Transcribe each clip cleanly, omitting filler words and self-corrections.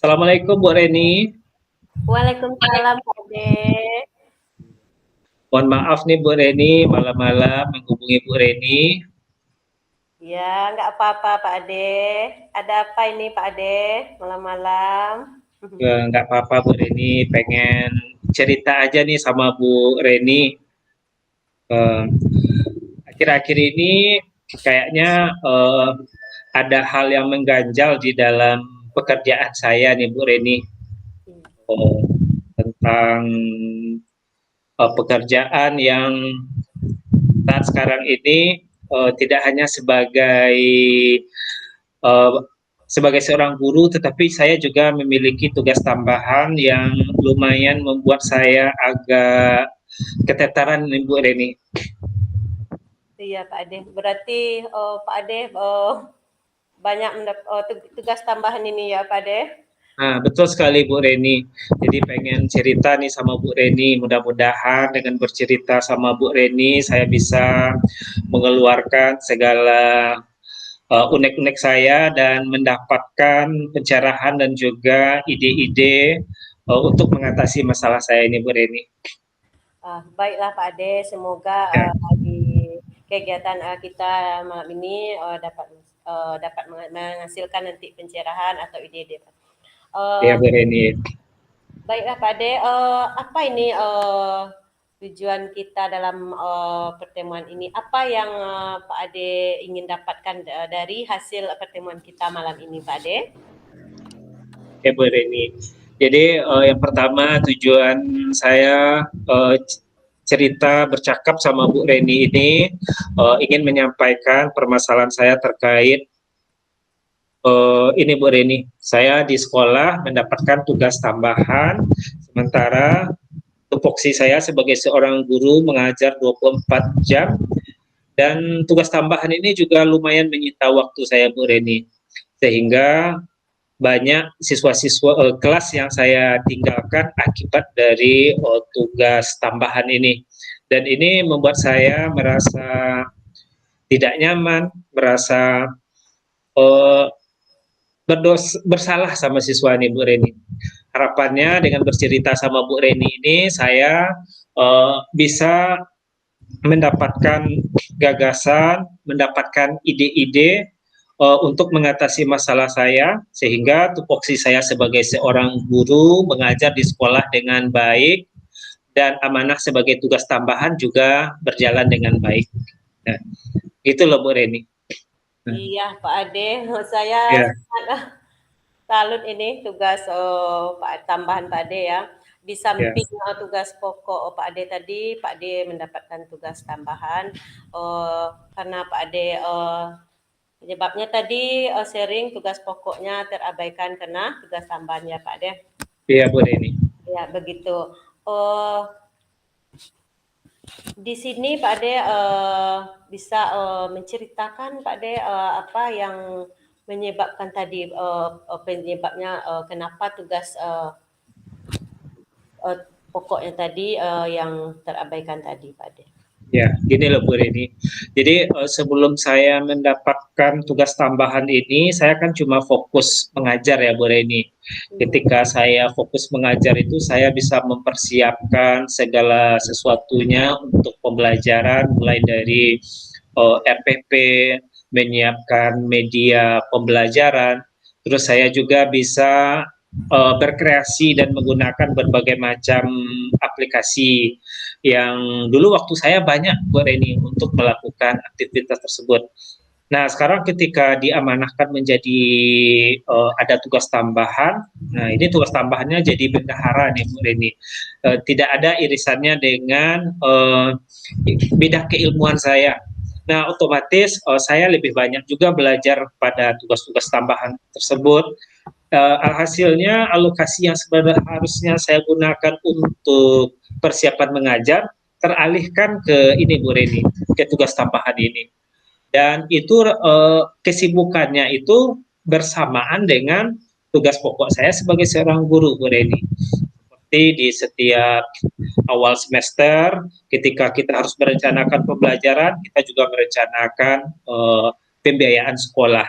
Assalamualaikum Bu Reni. Waalaikumsalam Pak Ade. Mohon maaf nih Bu Reni, malam-malam menghubungi Bu Reni. Ya, nggak apa-apa Pak Ade. Ada apa ini Pak Ade? Malam-malam. Nggak apa-apa Bu Reni, pengen cerita aja nih sama Bu Reni. Eh, Akhir-akhir ini kayaknya ada hal yang mengganjal di dalam pekerjaan saya nih Bu Reni. Eh, Tentang pekerjaan yang saat sekarang ini tidak hanya uh, sebagai seorang guru, tetapi saya juga memiliki tugas tambahan yang lumayan membuat saya agak ketetaran nih Bu Reni. Iya Pak Ade. Berarti Pak Ade banyak tugas tambahan ini ya Pak Ade. Nah, betul sekali Bu Reni. Jadi pengen cerita nih sama Bu Reni. Mudah-mudahan dengan bercerita sama Bu Reni, saya bisa mengeluarkan segala unek-unek saya dan mendapatkan pencerahan dan juga ide-ide untuk mengatasi masalah saya ini Bu Reni. Baiklah Pak Ade. Semoga Ya, di kegiatan kita malam ini dapat menghasilkan nanti pencerahan atau ide-ide. ya Eh, Bu Reni. Baiklah Pak Ade, apa ini tujuan kita dalam pertemuan ini? Apa yang Pak Ade ingin dapatkan dari hasil pertemuan kita malam ini, Pak Ade? Ya Bu Reni. Jadi yang pertama tujuan saya cerita bercakap sama Bu Reni ini ingin menyampaikan permasalahan saya terkait ini Bu Reni. Saya di sekolah mendapatkan tugas tambahan sementara tupoksi saya sebagai seorang guru mengajar 24 jam dan tugas tambahan ini juga lumayan menyita waktu saya Bu Reni. Sehingga banyak siswa-siswa kelas yang saya tinggalkan akibat dari tugas tambahan ini. Dan ini membuat saya merasa tidak nyaman, merasa uh, bersalah sama siswa ini Bu Reni. Harapannya dengan bercerita sama Bu Reni ini saya bisa mendapatkan gagasan, mendapatkan ide-ide untuk mengatasi masalah saya, sehingga tupoksi saya sebagai seorang guru mengajar di sekolah dengan baik dan amanah sebagai tugas tambahan juga berjalan dengan baik. Nah, itu loh Bu Reni. Nah, Iya, Pak Ade, saya ya, sangat salut ini tugas tambahan Pak Ade ya. Di ya, samping tugas pokok Pak Ade tadi, Pak Ade mendapatkan tugas tambahan karena Pak Ade penyebabnya tadi sharing tugas pokoknya terabaikan karena tugas tambahannya Pak Ade. iya Bu Reni. Ya, begitu. Oh, di sini Pak Ade bisa menceritakan Pak Ade apa yang menyebabkan tadi penyebabnya kenapa tugas pokoknya tadi yang terabaikan tadi Pak Ade. Ya, gini loh Bu Reni. Jadi sebelum saya mendapatkan tugas tambahan ini, saya kan cuma fokus mengajar ya Bu Reni. Ketika saya fokus mengajar itu, saya bisa mempersiapkan segala sesuatunya untuk pembelajaran, mulai dari RPP, menyiapkan media pembelajaran, terus saya juga bisa berkreasi dan menggunakan berbagai macam aplikasi yang dulu waktu saya banyak Bu Reni untuk melakukan aktivitas tersebut. Nah, sekarang ketika diamanahkan menjadi ada tugas tambahan, nah ini tugas tambahannya jadi bendahara nih Bu Reni. Tidak ada irisannya dengan bidang keilmuan saya. Nah, otomatis saya lebih banyak juga belajar pada tugas-tugas tambahan tersebut. Alhasilnya alokasi yang sebenarnya harusnya saya gunakan untuk persiapan mengajar teralihkan ke ini Bu Reni, ke tugas tambahan ini. Dan itu kesibukannya itu bersamaan dengan tugas pokok saya sebagai seorang guru Bu Reni. Seperti di setiap awal semester ketika kita harus merencanakan pembelajaran, kita juga merencanakan pembiayaan sekolah.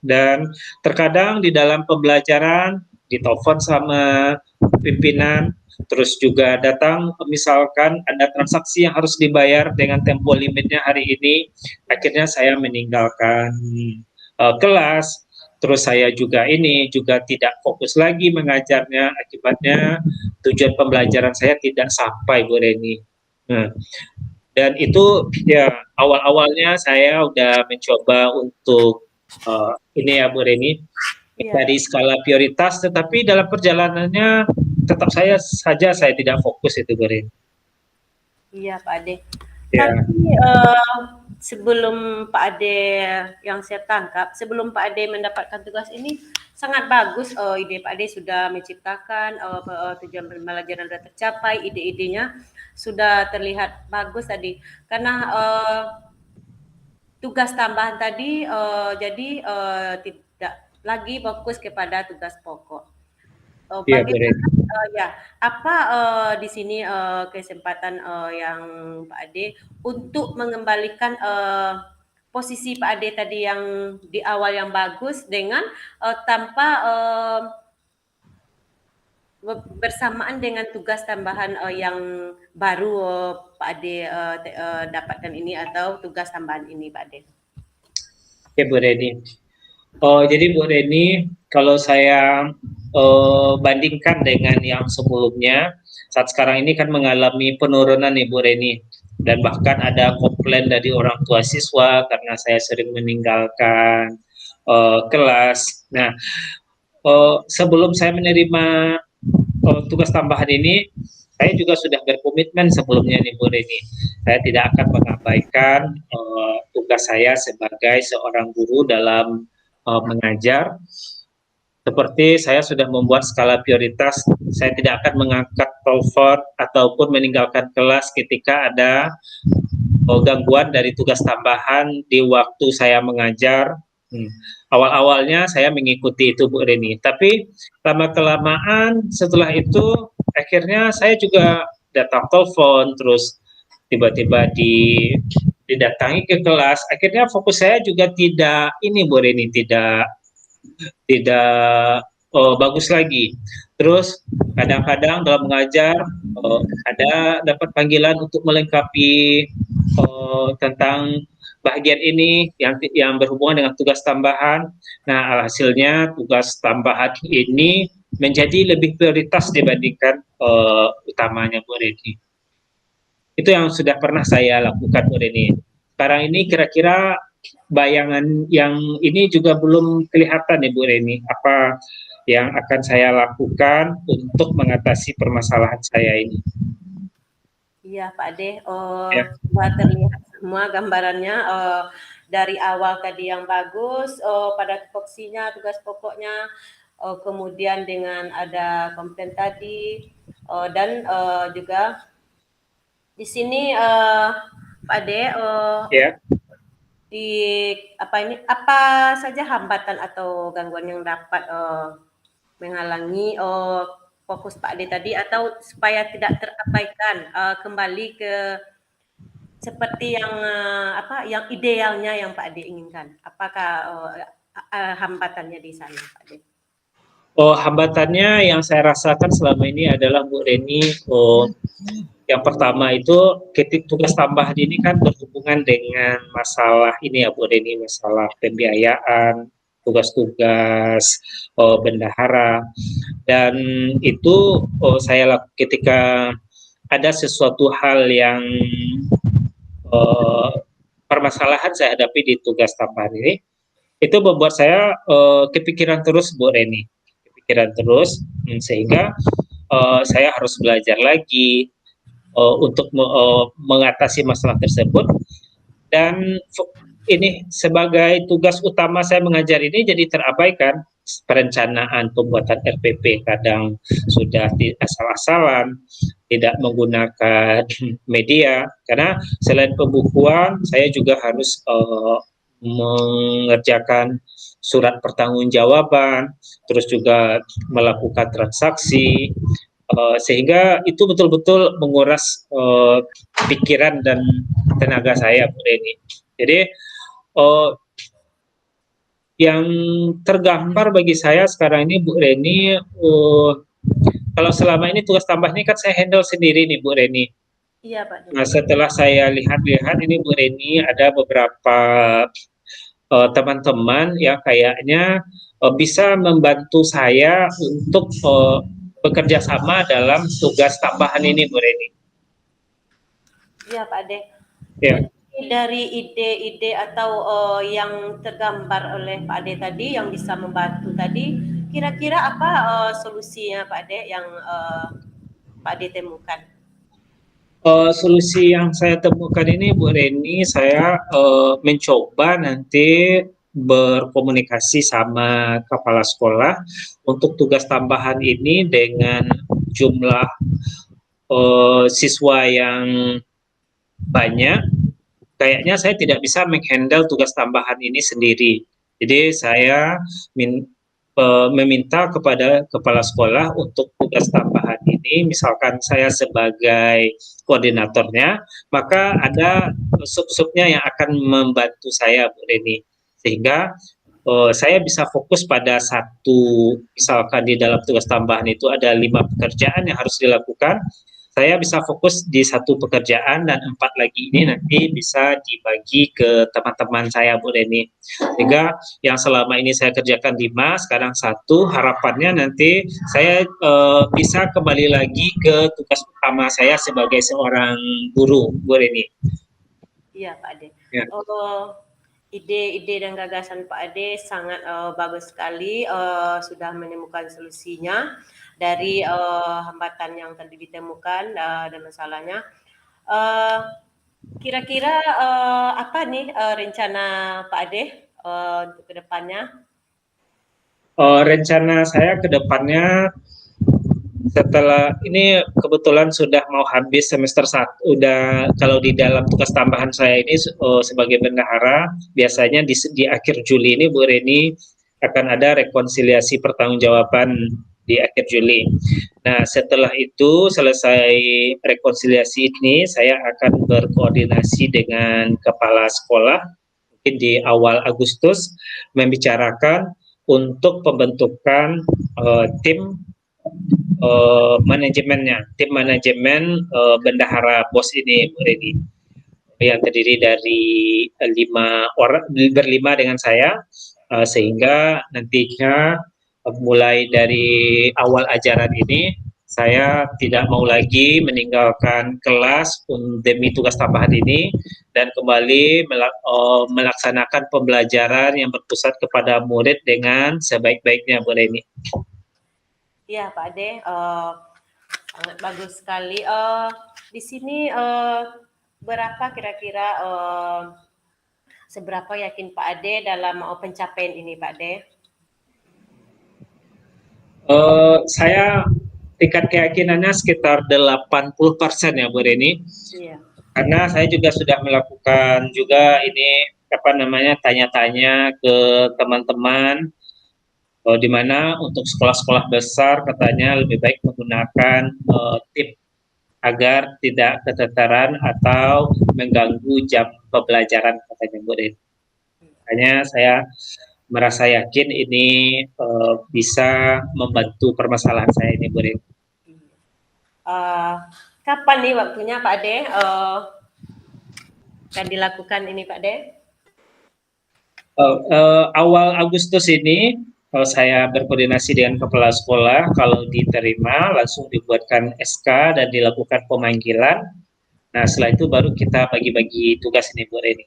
Dan terkadang di dalam pembelajaran ditelepon sama pimpinan, terus juga datang misalkan ada transaksi yang harus dibayar dengan tempo limitnya hari ini, akhirnya saya meninggalkan kelas, terus saya juga tidak fokus lagi mengajarnya, akibatnya tujuan pembelajaran saya tidak sampai, Bu Reni. Nah, dan itu ya awal-awalnya saya udah mencoba untuk ini ya Bu Reni, Iya, dari skala prioritas, tetapi dalam perjalanannya tetap saya tidak fokus itu Bu Reni. iya Pak Ade. Ya, Tapi sebelum Pak Ade, yang saya tangkap, sebelum Pak Ade mendapatkan tugas ini sangat bagus, ide Pak Ade sudah menciptakan tujuan pembelajaran sudah tercapai, ide-idenya sudah terlihat bagus tadi. Karena tugas tambahan tadi jadi tidak lagi fokus kepada tugas pokok. iya Bu Bagaimana Reni. ya, apa di sini kesempatan yang Pak Ade untuk mengembalikan posisi Pak Ade tadi yang di awal yang bagus dengan tanpa bersamaan dengan tugas tambahan yang baru Pak Ade dapatkan ini atau tugas tambahan ini Pak Ade. Oke Bu Reni. Jadi Bu Reni, kalau saya bandingkan dengan yang sebelumnya, saat sekarang ini kan mengalami penurunan nih Bu Reni, dan bahkan ada komplain dari orang tua siswa karena saya sering meninggalkan kelas. Nah, sebelum saya menerima tugas tambahan ini, saya juga sudah berkomitmen sebelumnya nih Bu Reni. Saya tidak akan mengabaikan tugas saya sebagai seorang guru dalam mengajar. Seperti saya sudah membuat skala prioritas, saya tidak akan mengangkat telepon ataupun meninggalkan kelas ketika ada gangguan dari tugas tambahan di waktu saya mengajar. Awal-awalnya saya mengikuti itu Bu Reni, tapi lama-kelamaan setelah itu akhirnya saya juga datang telepon, terus tiba-tiba didatangi ke kelas, akhirnya fokus saya juga tidak ini Bu Reni, tidak tidak bagus lagi. Terus kadang-kadang dalam mengajar ada dapat panggilan untuk melengkapi tentang bagian ini yang berhubungan dengan tugas tambahan. Nah, hasilnya tugas tambahan ini menjadi lebih prioritas dibandingkan utamanya Bu Reni. Itu yang sudah pernah saya lakukan Bu Reni. Sekarang ini kira-kira bayangan yang ini juga belum kelihatan ya Bu Reni, apa yang akan saya lakukan untuk mengatasi permasalahan saya ini. Iya Pak Ade, Ya, sudah terlihat semua gambarannya dari awal tadi yang bagus, pada tupoksinya, tugas pokoknya, kemudian dengan ada komplain tadi, dan juga di sini Pak Ade, ya. di apa saja hambatan atau gangguan yang dapat menghalangi fokus Pak Ade tadi atau supaya tidak terabaikan kembali ke seperti yang yang idealnya yang Pak Ade inginkan. Apakah hambatannya di sana Pak Ade? Hambatannya yang saya rasakan selama ini adalah Bu Reni, yang pertama itu tugas tambahan ini kan berhubungan dengan masalah ini ya Bu Reni, masalah pembiayaan, tugas-tugas bendahara, dan itu ketika ada sesuatu hal yang permasalahan saya hadapi di tugas tambahan ini, itu membuat saya kepikiran terus Bu Reni, kepikiran terus, sehingga saya harus belajar lagi untuk mengatasi masalah tersebut. Dan ini sebagai tugas utama saya mengajar ini jadi terabaikan. Perencanaan pembuatan RPP kadang sudah asal-asalan, tidak menggunakan media, karena selain pembukuan saya juga harus mengerjakan surat pertanggungjawaban, terus juga melakukan transaksi, sehingga itu betul-betul menguras pikiran dan tenaga saya Bu Reni. Jadi yang tergambar bagi saya sekarang ini Bu Reni, kalau selama ini tugas tambah ini kan saya handle sendiri nih Bu Reni. Iya Pak De. Nah, setelah saya lihat-lihat ini Bu Reni ada beberapa teman-teman yang kayaknya bisa membantu saya untuk bekerja sama dalam tugas tambahan ini Bu Reni. Iya Pak De. Ya. Jadi dari ide-ide atau yang tergambar oleh Pak Ade tadi yang bisa membantu tadi, kira-kira apa solusinya Pak Ade yang Pak Ade temukan? Solusi yang saya temukan ini Bu Reni, saya mencoba nanti berkomunikasi sama kepala sekolah untuk tugas tambahan ini dengan jumlah siswa yang banyak. Kayaknya saya tidak bisa menghandle tugas tambahan ini sendiri. Jadi saya meminta kepada kepala sekolah untuk tugas tambahan ini, misalkan saya sebagai koordinatornya, maka ada sub-subnya yang akan membantu saya, Bu Reni. Sehingga saya bisa fokus pada satu, misalkan di dalam tugas tambahan itu ada 5 pekerjaan yang harus dilakukan, saya bisa fokus di satu pekerjaan dan 4 lagi ini nanti bisa dibagi ke teman-teman saya Bu Reni. Sehingga yang selama ini saya kerjakan 5, sekarang satu, harapannya nanti saya bisa kembali lagi ke tugas utama saya sebagai seorang guru Bu Reni. Iya Pak Ade. Ya. Ide-ide dan gagasan Pak Ade sangat bagus sekali, sudah menemukan solusinya dari hambatan yang tadi ditemukan dan masalahnya. Kira-kira apa nih rencana Pak Ade untuk kedepannya? Rencana saya ke depannya setelah ini kebetulan sudah mau habis semester 1, udah kalau di dalam tugas tambahan saya ini sebagai bendahara, biasanya di akhir Juli ini Bu Reni akan ada rekonsiliasi pertanggungjawaban di akhir Juli. Nah, setelah itu selesai rekonsiliasi ini, saya akan berkoordinasi dengan kepala sekolah mungkin di awal Agustus membicarakan untuk pembentukan tim manajemennya, tim manajemen bendahara BOS ini, Bu Redi, yang terdiri dari 5 orang, berlima dengan saya, sehingga nantinya mulai dari awal ajaran ini saya tidak mau lagi meninggalkan kelas demi tugas tambahan ini dan kembali melaksanakan pembelajaran yang berpusat kepada murid dengan sebaik-baiknya, Bu Reni. Iya Pak Ade, sangat bagus sekali. Di sini berapa kira-kira seberapa yakin Pak Ade dalam pencapaian ini Pak Ade? Saya tingkat keyakinannya sekitar 80% ya Bu Reni. Iya. Karena saya juga sudah melakukan juga ini apa namanya tanya-tanya ke teman-teman di mana untuk sekolah-sekolah besar katanya lebih baik menggunakan tip agar tidak keteteran atau mengganggu jam pembelajaran katanya Bu Reni. Makanya saya merasa yakin ini bisa membantu permasalahan saya ini Bu Reni. Kapan nih waktunya Pak Ade akan dilakukan ini Pak Ade? Awal Agustus ini saya berkoordinasi dengan kepala sekolah, kalau diterima langsung dibuatkan SK dan dilakukan pemanggilan. Nah, setelah itu baru kita bagi-bagi tugas ini Bu Reni.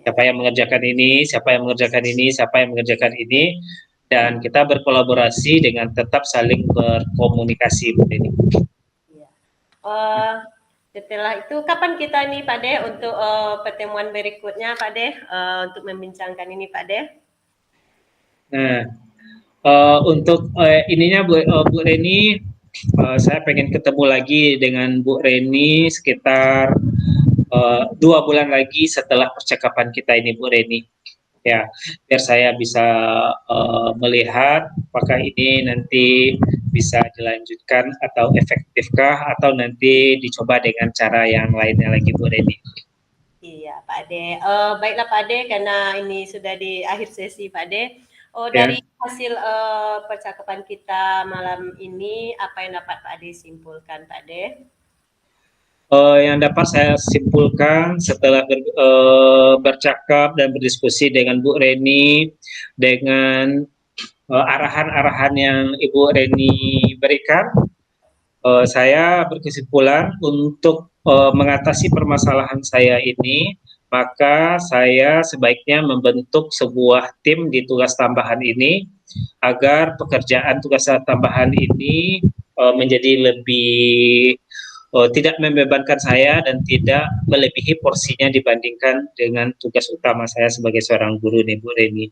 Siapa yang mengerjakan ini, siapa yang mengerjakan ini, siapa yang mengerjakan ini, dan kita berkolaborasi dengan tetap saling berkomunikasi Bu Reni. Setelah itu kapan kita nih Pak De untuk pertemuan berikutnya Pak De untuk membincangkan ini Pak De? Nah, untuk ininya Bu Reni, saya pengen ketemu lagi dengan Bu Reni sekitar 2 bulan lagi setelah percakapan kita ini Bu Reni. Ya, biar saya bisa melihat apakah ini nanti bisa dilanjutkan atau efektifkah atau nanti dicoba dengan cara yang lainnya lagi Bu Reni. Iya, Pak Ade. Baiklah Pak Ade, karena ini sudah di akhir sesi Pak Ade. Ya. Dari hasil percakapan kita malam ini, apa yang dapat Pak Ade simpulkan, Pak Ade? Yang dapat saya simpulkan setelah bercakap dan berdiskusi dengan Bu Reni, dengan arahan-arahan yang Ibu Reni berikan, saya berkesimpulan untuk mengatasi permasalahan saya ini, maka saya sebaiknya membentuk sebuah tim di tugas tambahan ini agar pekerjaan tugas tambahan ini menjadi lebih tidak membebankan saya dan tidak melebihi porsinya dibandingkan dengan tugas utama saya sebagai seorang guru nih Bu Reni.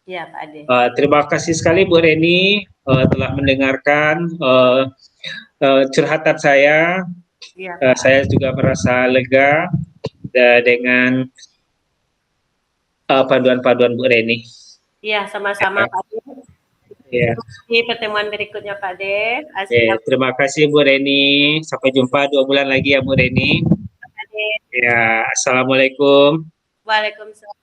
Iya Pak Ade. Terima kasih sekali Bu Reni telah mendengarkan curhatan saya. Iya Pak. Saya juga merasa lega dengan panduan-panduan Bu Reni. Iya, sama-sama Pak Ade. Ya. Di pertemuan berikutnya Pak Ade. Terima kasih Bu Reni. Sampai jumpa 2 bulan lagi ya Bu Reni. Pak Ade. Ya, assalamualaikum. Waalaikumsalam.